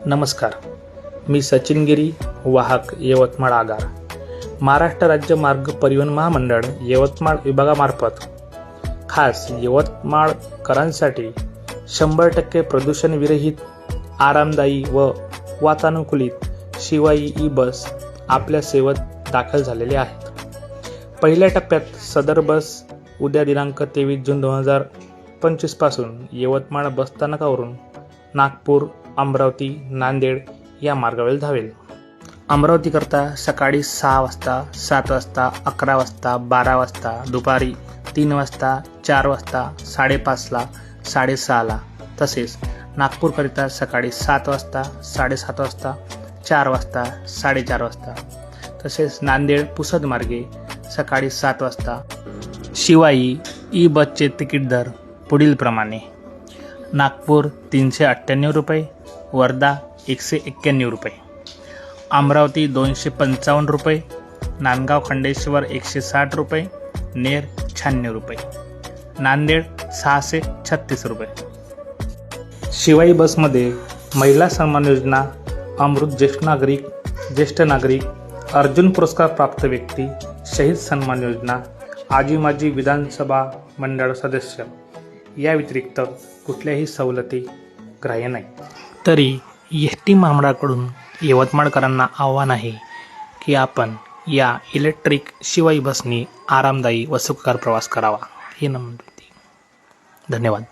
नमस्कार, मी सचिन गिरी, वाहक यवतमाळ आगार. महाराष्ट्र राज्य मार्ग परिवहन महामंडळ यवतमाळ विभागामार्फत खास यवतमाळकरांसाठी 100% प्रदूषणविरहित, आरामदायी व वातानुकूलित शिवाई ई बस आपल्या सेवेत दाखल झालेले आहेत. पहिल्या टप्प्यात सदर बस उद्या दिनांक 23 जून 2025 पासून यवतमाळ बसस्थानकावरून नागपूर, अमरावती, नांदेड या मार्गावर धावेल. अमरावतीकरता सकाळी 6 वाजता, 7 वाजता, 11 वाजता, 12 वाजता, दुपारी 3 वाजता, 4 वाजता, 5:30ला, 6:30ला. तसेच नागपूरकरिता सकाळी 7 वाजता, 7:30 वाजता, 4 वाजता, 4:30 वाजता. तसेच नांदेड पुसद मार्गे सकाळी 7 वाजता. शिवाई ई बसचे तिकीट दर पुढील प्रमाणे: नागपूर 398 रुपये, वर्धा 191 रुपये, अमरावती 255 रुपये, नांदगाव खंडेश्वर 160 रुपये, नेर 96 रुपये, नांदेड 636 रुपये. शिवाई बसमध्ये महिला सन्मान योजना, अमृत ज्येष्ठ नागरिक, अर्जुन पुरस्कार प्राप्त व्यक्ती, शहीद सन्मान योजना, आजी माजी विधानसभा मंडळ सदस्य या व्यतिरिक्त कुठल्याही सवलती ग्राह्य नाही. तरी एस.टी. महामंडळाकडून यवतमाळकरांना आव्हान आहे की आपण या इलेक्ट्रिक शिवाई बसनी आरामदायी व सुखकर प्रवास करावा. ही नम्र विनंती. धन्यवाद.